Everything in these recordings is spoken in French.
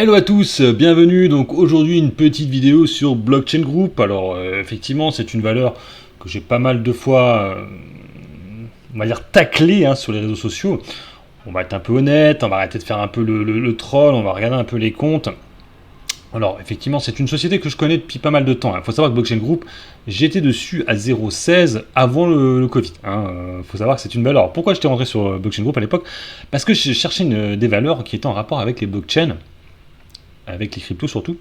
Hello à tous, bienvenue. Donc aujourd'hui une petite vidéo sur Blockchain Group. Alors effectivement c'est une valeur que j'ai pas mal de fois, on va dire taclée sur les réseaux sociaux. On va être un peu honnête, on va arrêter de faire un peu le troll, on va regarder un peu les comptes. Alors effectivement c'est une société que je connais depuis pas mal de temps. Il faut savoir que Blockchain Group, j'étais dessus à 0,16 avant le Covid. Faut savoir que c'est une valeur. Alors, pourquoi j'étais rentré sur Blockchain Group à l'époque? Parce que je cherchais des valeurs qui étaient en rapport avec les blockchains, avec les cryptos surtout.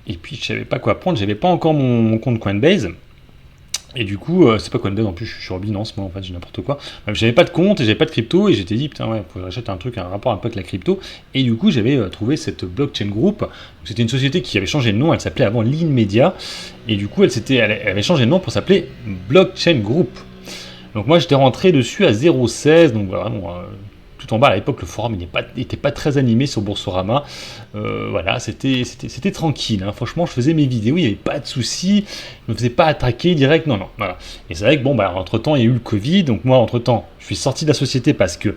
Et puis je savais pas quoi prendre, j'avais pas encore mon compte Coinbase. Et du coup, c'est pas Coinbase en plus, je suis sur Binance, moi en fait, j'ai n'importe quoi. J'avais pas de compte et j'avais pas de crypto et j'étais dit, putain, ouais, faut que j'achète un truc, un rapport un peu avec la crypto. Et du coup, j'avais trouvé cette blockchain group. C'était une société qui avait changé de nom, elle s'appelait avant Lean Media. Et du coup, elle avait changé de nom pour s'appeler Blockchain Group. Donc moi, j'étais rentré dessus à 0,16, donc voilà, bon, tout en bas à l'époque, le forum n'était pas très animé sur Boursorama. Voilà, c'était tranquille. Franchement, je faisais mes vidéos, il n'y avait pas de soucis. Je ne me faisais pas attaquer direct. Non. Voilà. Et c'est vrai que bon, entre-temps, il y a eu le Covid. Donc moi, entre-temps, je suis sorti de la société parce que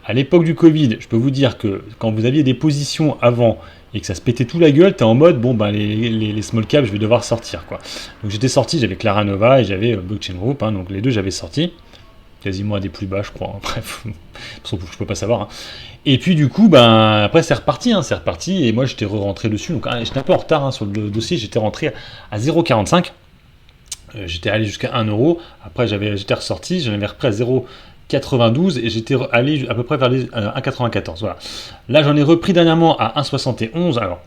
à l'époque du Covid, je peux vous dire que quand vous aviez des positions avant et que ça se pétait tout la gueule, t'es en mode, bon, les small caps, je vais devoir sortir, quoi. Donc j'étais sorti, j'avais Clara Nova et j'avais Blockchain Group, donc les deux, j'avais sorti. Quasiment à des plus bas, je crois. Bref, je peux pas savoir. Et puis du coup, après c'est reparti, et moi j'étais re-rentré dessus. Donc j'étais un peu en retard sur le dossier, j'étais rentré à 0,45. J'étais allé jusqu'à 1 euro. Après j'étais ressorti, j'en avais repris à 0,92 et j'étais allé à peu près vers les 1,94. Voilà. Là j'en ai repris dernièrement à 1,71. Alors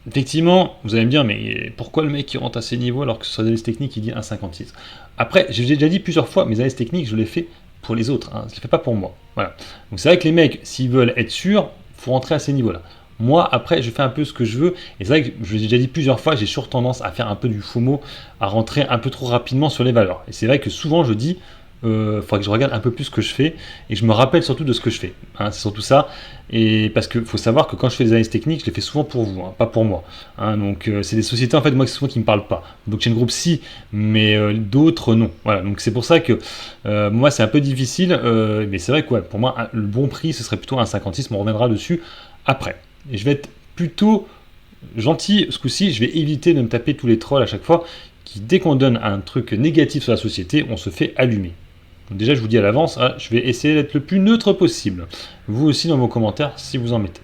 effectivement, vous allez me dire, mais pourquoi le mec qui rentre à ces niveaux alors que sur les analyses techniques il dit 1,56? Après, j'ai déjà dit plusieurs fois, mes analyses techniques, je les fais pour les autres, je ne les fais pas pour moi. Voilà. Donc c'est vrai que les mecs, s'ils veulent être sûrs, il faut rentrer à ces niveaux-là. Moi, après, je fais un peu ce que je veux, et c'est vrai que je l'ai déjà dit plusieurs fois, j'ai toujours tendance à faire un peu du FOMO, à rentrer un peu trop rapidement sur les valeurs. Et c'est vrai que souvent je dis, faudrait que je regarde un peu plus ce que je fais et je me rappelle surtout de ce que je fais. C'est surtout ça. Et parce qu'il faut savoir que quand je fais des analyses techniques, je les fais souvent pour vous, pas pour moi. Donc c'est des sociétés en fait moi souvent qui me parlent pas. Blockchain Group si, mais d'autres non. Voilà. Donc c'est pour ça que moi c'est un peu difficile, mais c'est vrai que pour moi le bon prix ce serait plutôt un 56. On reviendra dessus après. Et je vais être plutôt gentil ce coup-ci. Je vais éviter de me taper tous les trolls à chaque fois qui dès qu'on donne un truc négatif sur la société, on se fait allumer. Donc déjà, je vous dis à l'avance, je vais essayer d'être le plus neutre possible. Vous aussi dans vos commentaires, si vous en mettez.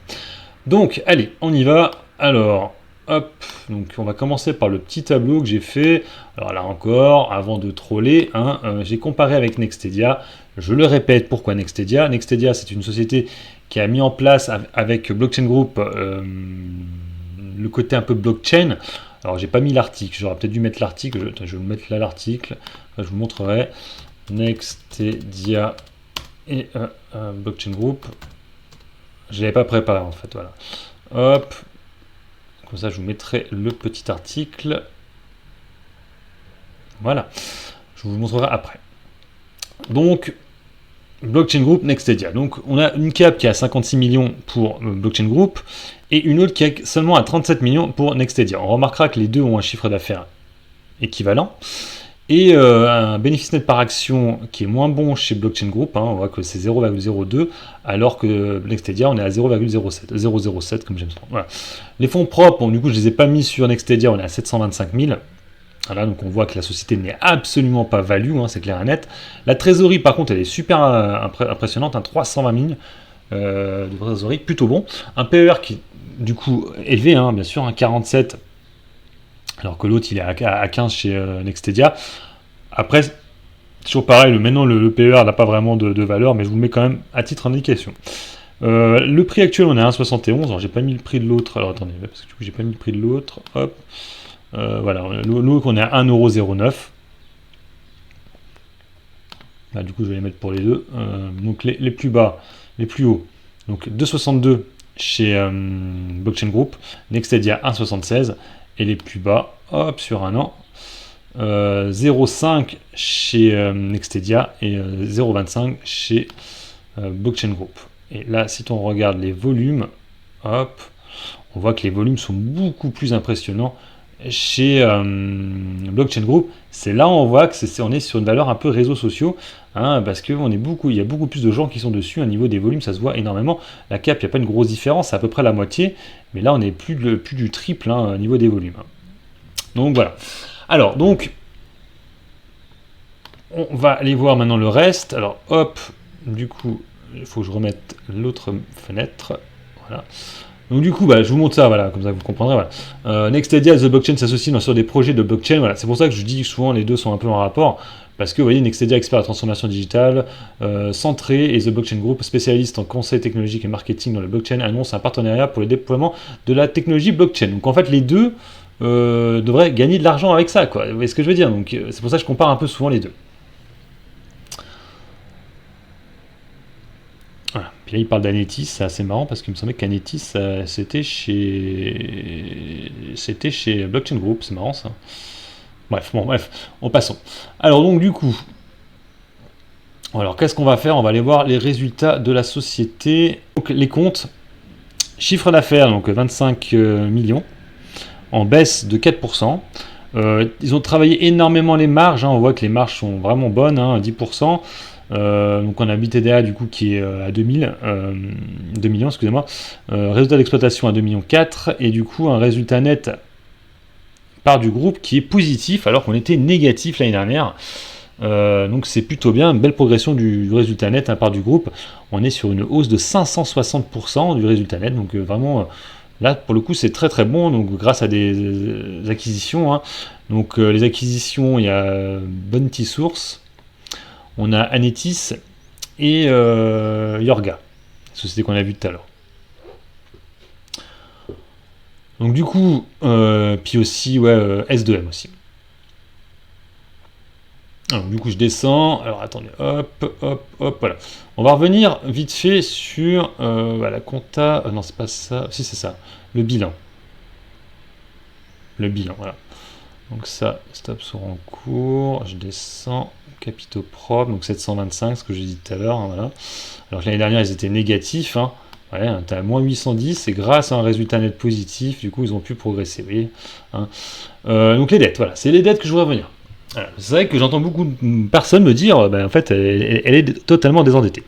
Donc, allez, on y va. Alors, hop, donc on va commencer par le petit tableau que j'ai fait. Alors là encore, avant de troller, j'ai comparé avec Nextedia. Je le répète, pourquoi Nextedia? Nextedia, c'est une société qui a mis en place avec Blockchain Group le côté un peu blockchain. Alors, j'ai pas mis l'article, j'aurais peut-être dû mettre l'article. Je vais vous mettre là l'article, je vous montrerai. Nextedia et Blockchain Group. Je l'avais pas préparé en fait, voilà. Hop, comme ça je vous mettrai le petit article. Voilà, je vous montrerai après. Donc, Blockchain Group, Nextedia. Donc, on a une cap qui a 56 millions pour Blockchain Group et une autre qui est seulement à 37 millions pour Nextedia. On remarquera que les deux ont un chiffre d'affaires équivalent. Et un bénéfice net par action qui est moins bon chez Blockchain Group, on voit que c'est 0,02, alors que Nextedia, on est à 0,07 comme j'aime ça. Voilà. Les fonds propres, bon, du coup, je ne les ai pas mis sur Nextedia, on est à 725 000. Voilà, donc on voit que la société n'est absolument pas value, c'est clair et net. La trésorerie, par contre, elle est super impressionnante, 320 000 de trésorerie, plutôt bon. Un PER qui, du coup, élevé, bien sûr, 47, alors que l'autre il est à 15 chez Nextedia. Après, toujours pareil, maintenant le PER n'a pas vraiment de valeur, mais je vous le mets quand même à titre d'indication. Le prix actuel, on est à 1,71. Alors j'ai pas mis le prix de l'autre. Alors attendez, parce que du coup j'ai pas mis le prix de l'autre. Hop. Voilà, l'autre on est à 1,09€. Là, du coup je vais les mettre pour les deux. Donc les plus bas, les plus hauts. Donc 2,62 chez Blockchain Group, Nextedia 1,76. Et les plus bas, hop, sur un an, 0,5 chez Nextedia et 0,25 chez Blockchain Group. Et là, si on regarde les volumes, hop, on voit que les volumes sont beaucoup plus impressionnants chez Blockchain Group, c'est là où on voit que on est sur une valeur un peu réseaux sociaux, hein, parce qu'il y a beaucoup plus de gens qui sont dessus. Au niveau des volumes, ça se voit énormément. La cap, il n'y a pas une grosse différence, c'est à peu près la moitié, mais là, on est plus du triple, hein, au niveau des volumes. Donc voilà. Alors, donc, on va aller voir maintenant le reste. Alors, hop, du coup, il faut que je remette l'autre fenêtre. Voilà. Donc du coup, je vous montre ça, voilà, comme ça vous comprendrez. Voilà. Nextedia et The Blockchain s'associent sur des projets de blockchain. Voilà. C'est pour ça que je dis que souvent les deux sont un peu en rapport. Parce que vous voyez, Nextedia, expert en transformation digitale, Centré et The Blockchain Group, spécialiste en conseil technologique et marketing dans le blockchain, annonce un partenariat pour le déploiement de la technologie blockchain. Donc en fait, les deux devraient gagner de l'argent avec ça, quoi. Vous voyez ce que je veux dire? Donc c'est pour ça que je compare un peu souvent les deux. Voilà. Puis là, il parle d'Anetis, c'est assez marrant parce qu'il me semblait qu'Anetis, c'était chez Blockchain Group, c'est marrant ça. Bref, on passons. Alors donc du coup, alors qu'est-ce qu'on va faire? On va aller voir les résultats de la société. Donc les comptes, chiffre d'affaires, donc 25 millions, en baisse de 4%. Ils ont travaillé énormément les marges, hein, on voit que les marges sont vraiment bonnes, hein, 10%. Donc on a BTDA du coup qui est à 2 millions, excusez-moi. Résultat d'exploitation à 2,4 millions et du coup un résultat net part du groupe qui est positif alors qu'on était négatif l'année dernière. Donc c'est plutôt bien, une belle progression du résultat net part du groupe. On est sur une hausse de 560% du résultat net, donc vraiment là pour le coup c'est très très bon, donc grâce à des acquisitions. Hein. Donc les acquisitions, il y a Bounty Source, on a Anetis et Yorga, société qu'on a vue tout à l'heure. Donc du coup, puis aussi S2M aussi. Alors du coup je descends, alors attendez, hop, voilà. On va revenir vite fait sur la compta, non c'est pas ça, si c'est ça, le bilan. Le bilan, voilà. Donc ça, stop sur en cours, je descends, capitaux propres, donc 725, ce que j'ai dit tout à l'heure, hein, voilà. Alors l'année dernière ils étaient négatifs, hein. Ouais, tu as moins 810, et grâce à un résultat net positif, du coup ils ont pu progresser, vous voyez, hein. Donc les dettes, voilà, c'est les dettes que je voudrais revenir. Voilà. C'est vrai que j'entends beaucoup de personnes me dire, en fait, elle est totalement désendettée.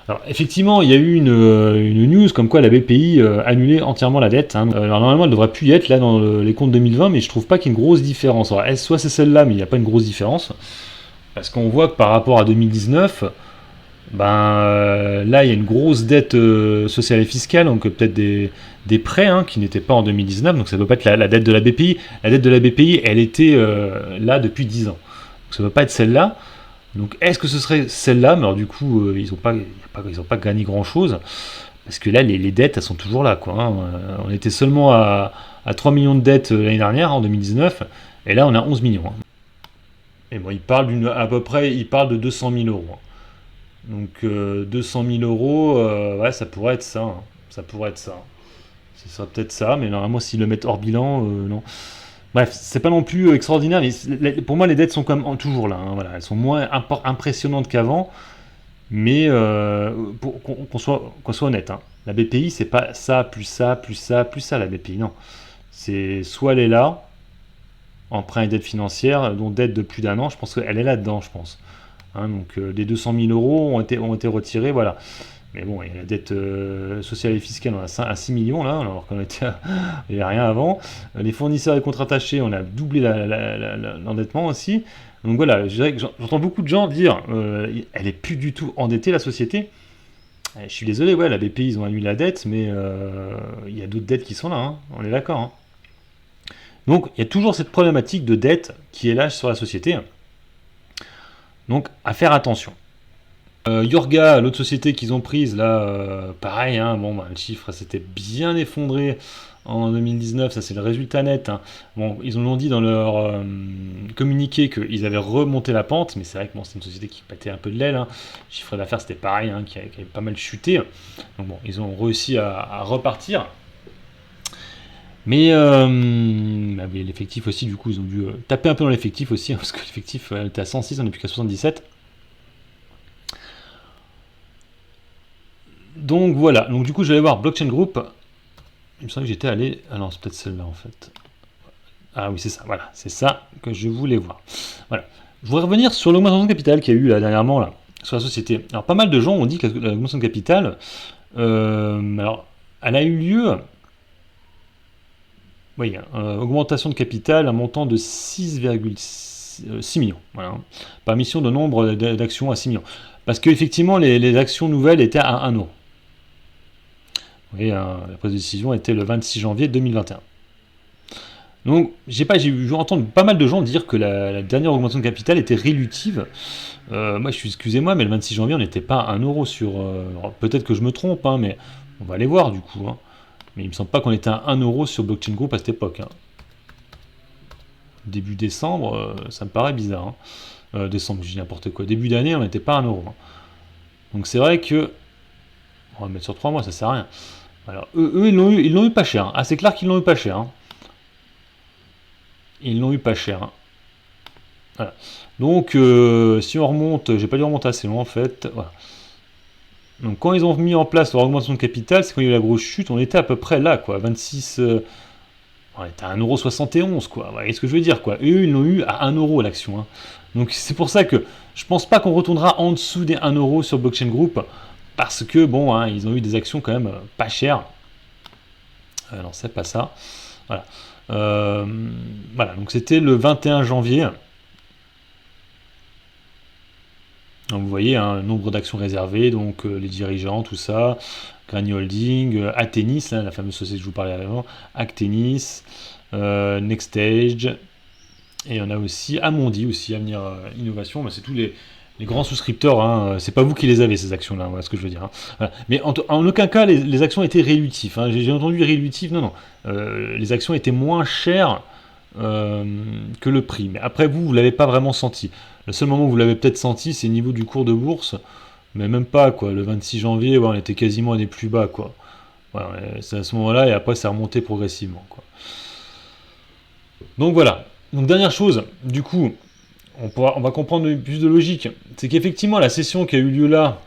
Alors effectivement, il y a eu une news comme quoi la BPI annulait entièrement la dette. Hein. Alors normalement, elle devrait plus y être là dans les comptes 2020, mais je trouve pas qu'il y ait une grosse différence. Alors, soit c'est celle-là, mais il n'y a pas une grosse différence, parce qu'on voit que par rapport à 2019, là il y a une grosse dette sociale et fiscale, donc peut-être des prêts qui n'étaient pas en 2019, donc ça ne peut pas être la dette de la BPI. La dette de la BPI, elle était là depuis 10 ans. Donc ça ne peut pas être celle-là. Donc est-ce que ce serait celle-là? Mais alors du coup, ils n'ont pas gagné grand-chose, parce que là, les dettes, elles sont toujours là, quoi. Hein. On était seulement à 3 millions de dettes l'année dernière, en 2019, et là on a 11 millions. Hein. Et bon, il parle de 200 000 euros. Hein. Donc 200 000 euros, ça pourrait être ça. Hein. Ça pourrait être ça. Ce serait peut-être ça, mais normalement s'ils le mettent hors bilan, non. Bref, c'est pas non plus extraordinaire, mais pour moi les dettes sont quand même toujours là. Hein, voilà. Elles sont moins impressionnantes qu'avant, mais pour qu'on soit honnête, hein, la BPI c'est pas ça, plus ça, plus ça, plus ça la BPI, non. C'est soit elle est là, emprunt et dette financière, dont dette de plus d'1 an, je pense qu'elle est là-dedans, je pense. Hein, donc les 200 000 euros ont été retirés, voilà. Mais bon, il y a la dette sociale et fiscale, on a à 6 millions là, alors qu'on était il n'y a rien avant. Les fournisseurs et contrats attachés, on a doublé l'endettement aussi. Donc voilà, je dirais que j'entends beaucoup de gens dire elle est plus du tout endettée la société. Je suis désolé, la BPI ils ont annulé la dette, mais il y a d'autres dettes qui sont là, hein, on est d'accord. Hein. Donc il y a toujours cette problématique de dette qui est là sur la société. Donc à faire attention. Yorga, l'autre société qu'ils ont prise, là, pareil, hein, le chiffre s'était bien effondré en 2019, ça c'est le résultat net. Hein. Bon, ils l'ont dit dans leur communiqué qu'ils avaient remonté la pente, mais c'est vrai que c'est une société qui pâtait un peu de l'aile. Hein. Le chiffre d'affaires c'était pareil, hein, qui avait pas mal chuté. Donc bon, ils ont réussi à repartir. Mais l'effectif aussi, du coup, ils ont dû taper un peu dans l'effectif aussi, hein, parce que l'effectif était à 106, on n'est plus qu'à 77. Donc voilà, donc du coup je vais aller voir Blockchain Group. Il me semble que j'étais allé. Ah non, c'est peut-être celle-là en fait. Ah oui, c'est ça, voilà, c'est ça que je voulais voir. Voilà. Je voudrais revenir sur l'augmentation de capital qu'il y a eu là, dernièrement là, sur la société. Alors, pas mal de gens ont dit que l'augmentation de capital, alors, elle a eu lieu, oui, augmentation de capital, un montant de 6,6 millions, voilà, hein, par mission de nombre d'actions à 6 millions. Parce qu'effectivement, les actions nouvelles étaient à 1 euro. Vous voyez, la prise de décision était le 26 janvier 2021. Donc, j'ai entendu pas mal de gens dire que la dernière augmentation de capital était rélutive. Moi, excusez-moi, mais le 26 janvier, on n'était pas à 1 euro sur. Peut-être que je me trompe, hein, mais on va aller voir du coup, hein. Mais il me semble pas qu'on était à 1 euro sur Blockchain Group à cette époque, hein. Début décembre, ça me paraît bizarre, hein. Décembre, je dis n'importe quoi. Début d'année, on n'était pas à 1 euro, hein. Donc c'est vrai que. On va mettre sur 3 mois, ça sert à rien. Alors, eux ils l'ont eu pas cher, hein. Ah, c'est clair qu'ils l'ont eu pas cher, hein. Ils l'ont eu pas cher, hein. Voilà. Donc, si on remonte, j'ai pas dû remonter assez loin en fait. Voilà. Donc, quand ils ont mis en place leur augmentation de capital, c'est quand il y a eu la grosse chute, on était à peu près là, quoi. 26. On était à 1,71 €, quoi. Vous voyez ce que je veux dire, quoi. Et eux, ils l'ont eu à 1 euro l'action, hein. Donc, c'est pour ça que je pense pas qu'on retournera en dessous des 1 euro sur Blockchain Group, parce que, bon, hein, ils ont eu des actions quand même pas chères. Non, c'est pas ça. Voilà. Voilà, donc c'était le 21 janvier. Donc vous voyez, un nombre d'actions réservées, donc les dirigeants, tout ça, Granny Holding, Atenis, hein, la fameuse société que je vous parlais avant, Actenis, Nextage, et on a aussi Amundi, aussi Avenir Innovation, bah, c'est tous les grands souscripteurs, hein, c'est pas vous qui les avez ces actions-là, voilà ce que je veux dire, hein. Voilà. Mais en aucun cas les actions étaient rélutifs, hein. J'ai entendu rélutifs, non, les actions étaient moins chères que le prix. Mais après, vous l'avez pas vraiment senti. Le seul moment où vous l'avez peut-être senti, c'est au niveau du cours de bourse, mais même pas, quoi. Le 26 janvier, ouais, on était quasiment à des plus bas, quoi. Voilà, c'est à ce moment-là, et après, ça a remonté progressivement, quoi. Donc voilà. Donc dernière chose, du coup, on va comprendre plus de logique. C'est qu'effectivement, la session qui a eu lieu là,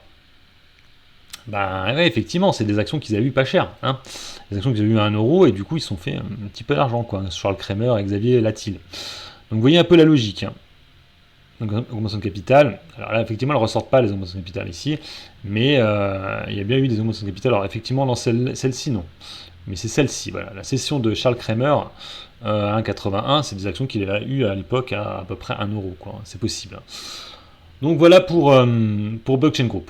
ben ouais, effectivement, c'est des actions qu'ils avaient eu pas cher, hein. Des actions qu'ils avaient eu à 1 euro, et du coup, ils se sont fait un petit peu d'argent, quoi. Charles Kramer et Xavier Latil. Donc vous voyez un peu la logique, hein. Donc, augmentation de capital. Alors là, effectivement, elles ne ressortent pas les augmentations de capital ici, mais il y a bien eu des augmentations de capital. Alors effectivement, dans celle-ci, non. Mais c'est celle-ci, voilà. La cession de Charles Kramer à 1,81, c'est des actions qu'il a eues à l'époque à peu près 1 euro, quoi. C'est possible, hein. Donc voilà pour Blockchain Group.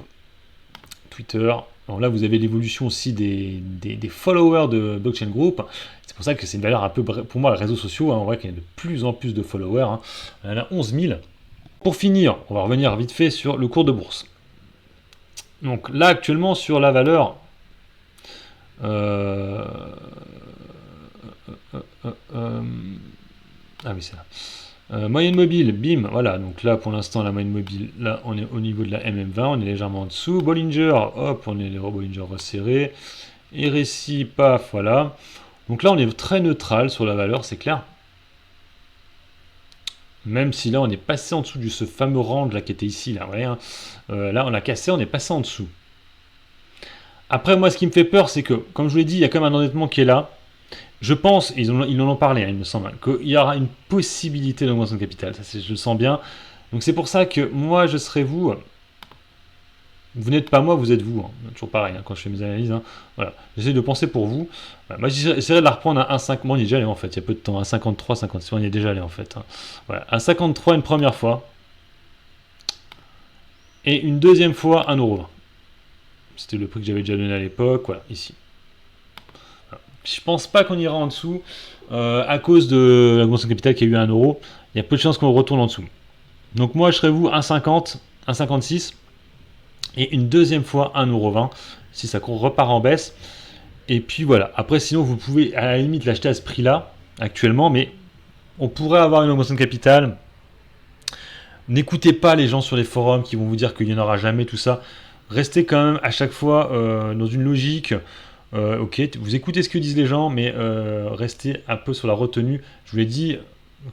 Twitter. Alors là, vous avez l'évolution aussi des followers de Blockchain Group. C'est pour ça que c'est une valeur un peu, pour moi, les réseaux sociaux, hein, on voit qu'il y a de plus en plus de followers, hein. On en a 11 000. Pour finir, on va revenir vite fait sur le cours de bourse. Donc là, actuellement, sur la valeur... ah oui, c'est là. Moyenne mobile, bim, voilà. Donc là, pour l'instant, la moyenne mobile, là, on est au niveau de la MM20, on est légèrement en dessous. Bollinger, hop, on est les Bollinger resserrés. RSI, paf, voilà. Donc là, on est très neutral sur la valeur, c'est clair. Même si là on est passé en dessous de ce fameux range là qui était ici, là, vous voyez, hein. Là on a cassé, on est passé en dessous. Après moi ce qui me fait peur c'est que, comme je vous l'ai dit, il y a quand même un endettement qui est là. Je pense, ils en ont parlé, hein, il me semble, qu'il y aura une possibilité d'augmentation de capital, ça je le sens bien. Donc c'est pour ça que moi je serai vous. Vous n'êtes pas moi, vous êtes vous, hein. Toujours pareil, hein, quand je fais mes analyses, hein. Voilà. J'essaie de penser pour vous. Voilà. Moi, j'essaierai de la reprendre à 1,50. Moi, on y est déjà allé en fait, il y a peu de temps. À 53, 56, on y est déjà allé en fait, hein. Voilà. À 53 une première fois. Et une deuxième fois, 1,20 €. C'était le prix que j'avais déjà donné à l'époque. Voilà, ici. Voilà. Je pense pas qu'on ira en dessous. À cause de l'augmentation de capital qui a eu à 1 euro. Il y a peu de chances qu'on retourne en dessous. Donc, moi, je serai vous 1,50, 1,56. Et une deuxième fois 1,20 € si ça repart en baisse. Et puis voilà. Après, sinon, vous pouvez à la limite l'acheter à ce prix-là, actuellement, mais on pourrait avoir une augmentation de capital. N'écoutez pas les gens sur les forums qui vont vous dire qu'il n'y en aura jamais, tout ça. Restez quand même à chaque fois dans une logique. Ok, vous écoutez ce que disent les gens, mais restez un peu sur la retenue. Je vous l'ai dit,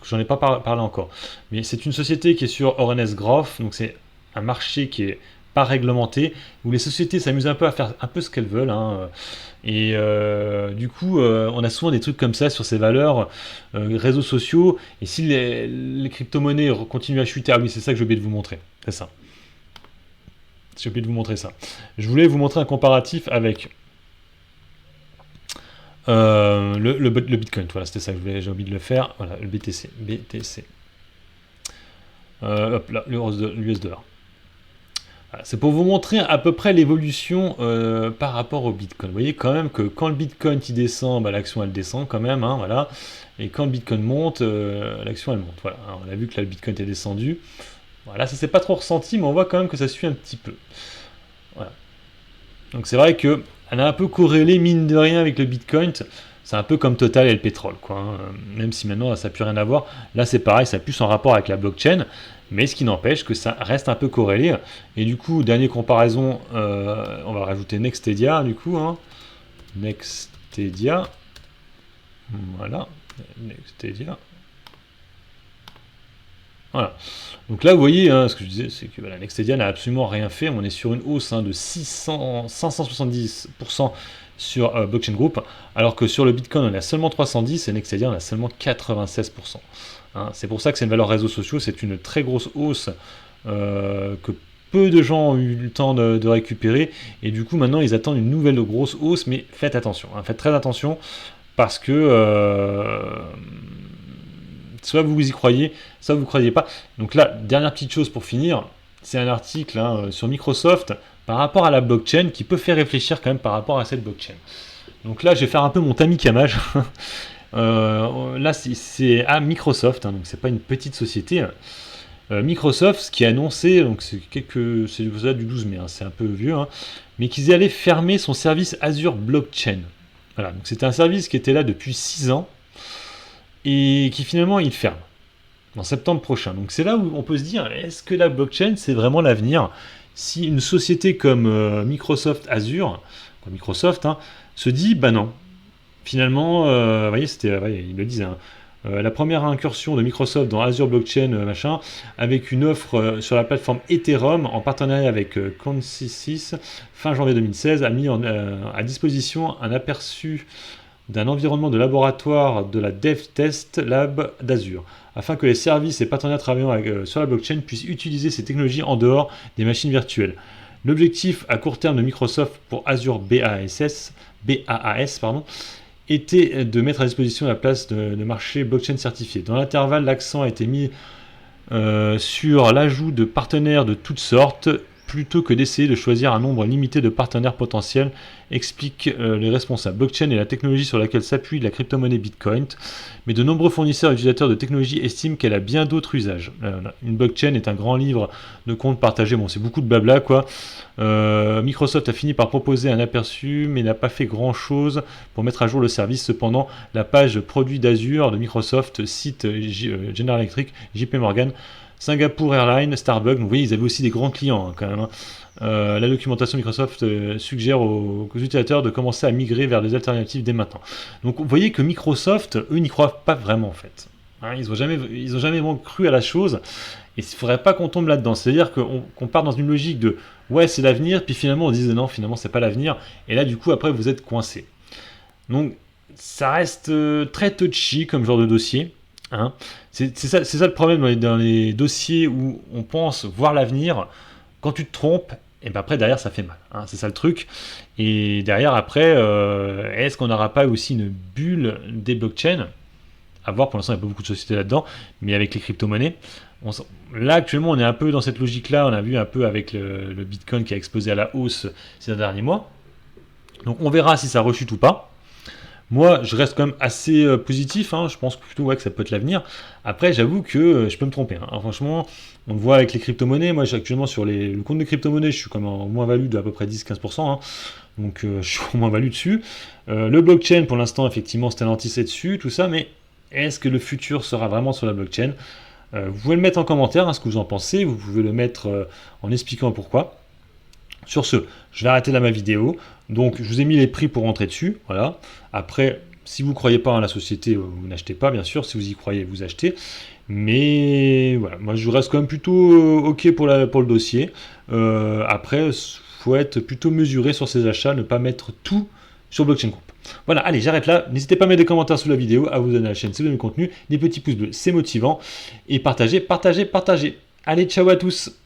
j'en ai pas parlé encore. Mais c'est une société qui est sur Euronext Growth, donc c'est un marché qui est pas réglementé, où les sociétés s'amusent un peu à faire un peu ce qu'elles veulent, hein. Et du coup, on a souvent des trucs comme ça sur ces valeurs, réseaux sociaux. Et si les crypto-monnaies continuent à chuter, ah oui, c'est ça que j'ai oublié de vous montrer. C'est ça. J'ai oublié de vous montrer ça. Je voulais vous montrer un comparatif avec le Bitcoin. Voilà, c'était ça que j'ai oublié de le faire. Voilà, le BTC. Hop là, l'US dollar. Voilà, c'est pour vous montrer à peu près l'évolution par rapport au Bitcoin. Vous voyez quand même que quand le Bitcoin il descend, bah, l'action elle descend quand même, hein, voilà. Et quand le Bitcoin monte, l'action elle monte. Voilà, alors, on a vu que là le Bitcoin est descendu. Voilà, ça s'est pas trop ressenti, mais on voit quand même que ça suit un petit peu. Voilà. Donc c'est vrai que elle a un peu corrélé mine de rien avec le Bitcoin. C'est un peu comme Total et le pétrole, quoi, hein. Même si maintenant ça n'a plus rien à voir. Là c'est pareil, ça a plus en rapport avec la blockchain, mais ce qui n'empêche que ça reste un peu corrélé. Et du coup, dernière comparaison, on va rajouter Nextedia, du coup, hein. Nextedia, voilà, Nextedia. Voilà. Donc là, vous voyez, hein, ce que je disais, c'est que voilà, Nextedia n'a absolument rien fait. On est sur une hausse, hein, de 570% sur Blockchain Group, alors que sur le Bitcoin, on est à seulement 310 et Nextedia, on a seulement 96%. Hein, c'est pour ça que c'est une valeur réseaux sociaux. C'est une très grosse hausse que peu de gens ont eu le temps de récupérer. Et du coup, maintenant, ils attendent une nouvelle grosse hausse. Mais faites attention, hein, faites très attention parce que soit vous y croyez, soit vous ne croyez pas. Donc là, dernière petite chose pour finir, c'est un article, hein, sur Microsoft par rapport à la blockchain qui peut faire réfléchir quand même par rapport à cette blockchain. Donc là, je vais faire un peu mon Tamikhamaj. Là, c'est à Microsoft, hein, donc c'est pas une petite société. Microsoft, ce qui a annoncé, donc c'est du 12 mai, hein, c'est un peu vieux, hein, mais qu'ils allaient fermer son service Azure Blockchain. Voilà, donc c'était un service qui était là depuis 6 ans et qui finalement il ferme en septembre prochain. Donc c'est là où on peut se dire, est-ce que la blockchain c'est vraiment l'avenir? Si une société comme Microsoft Azure, Microsoft, hein, se dit, bah non, finalement, vous voyez, ils le disaient, hein, la première incursion de Microsoft dans Azure Blockchain, machin, avec une offre sur la plateforme Ethereum en partenariat avec Consensys, fin janvier 2016, a mis à disposition un aperçu d'un environnement de laboratoire de la DevTest Lab d'Azure, afin que les services et partenaires travaillant sur la blockchain puissent utiliser ces technologies en dehors des machines virtuelles. L'objectif à court terme de Microsoft pour Azure BAAS, était de mettre à disposition la place de marché blockchain certifié. Dans l'intervalle, l'accent a été mis sur l'ajout de partenaires de toutes sortes, plutôt que d'essayer de choisir un nombre limité de partenaires potentiels, expliquent les responsables. Blockchain est la technologie sur laquelle s'appuie la crypto-monnaie Bitcoin, mais de nombreux fournisseurs et utilisateurs de technologie estiment qu'elle a bien d'autres usages. Une blockchain est un grand livre de comptes partagés, bon c'est beaucoup de blabla quoi. Microsoft a fini par proposer un aperçu, mais n'a pas fait grand chose pour mettre à jour le service. Cependant, la page produits d'Azure de Microsoft cite General Electric, JP Morgan, Singapore Airlines, Starbucks. Vous voyez, ils avaient aussi des grands clients, hein, quand même, hein. La documentation Microsoft suggère aux utilisateurs de commencer à migrer vers des alternatives dès maintenant. Donc vous voyez que Microsoft, eux, n'y croient pas vraiment en fait. Hein, ils n'ont jamais vraiment cru à la chose. Et il ne faudrait pas qu'on tombe là-dedans. C'est-à-dire qu'on part dans une logique de ouais, c'est l'avenir, puis finalement on dit non, finalement c'est pas l'avenir. Et là, du coup, après, vous êtes coincé. Donc ça reste très touchy comme genre de dossier. Hein. C'est ça le problème dans les dossiers où on pense voir l'avenir. Quand tu te trompes, et ben après derrière ça fait mal. Hein. C'est ça le truc. Et derrière après, est-ce qu'on n'aura pas aussi une bulle des blockchains? À voir, pour l'instant il n'y a pas beaucoup de sociétés là-dedans, mais avec les crypto-monnaies, là actuellement on est un peu dans cette logique-là. On a vu un peu avec le Bitcoin qui a explosé à la hausse ces derniers mois. Donc on verra si ça rechute ou pas. Moi, je reste quand même assez positif, hein. Je pense plutôt que ça peut être l'avenir. Après, j'avoue que je peux me tromper, hein. Alors, franchement, on le voit avec les crypto-monnaies. Moi, actuellement, sur le compte de crypto-monnaies, je suis comme en moins-value de à peu près 10-15%. Hein. Donc, je suis en moins-value dessus. Le blockchain, pour l'instant, effectivement, Stellantis est dessus, tout ça. Mais est-ce que le futur sera vraiment sur la blockchain? Vous pouvez le mettre en commentaire, hein, ce que vous en pensez. Vous pouvez le mettre en expliquant pourquoi. Sur ce, je vais arrêter là ma vidéo. Donc, je vous ai mis les prix pour rentrer dessus. Voilà. Après, Si vous ne croyez pas en la société, vous n'achetez pas, bien sûr. Si vous y croyez, vous achetez. Mais voilà, moi je reste quand même plutôt OK pour le dossier. Après, faut être plutôt mesuré sur ses achats, ne pas mettre tout sur Blockchain Group. Voilà, allez, j'arrête là. N'hésitez pas à mettre des commentaires sous la vidéo, à vous abonner à la chaîne si vous aimez le contenu, des petits pouces bleus, c'est motivant. Et partagez, partagez, partagez. Allez, ciao à tous!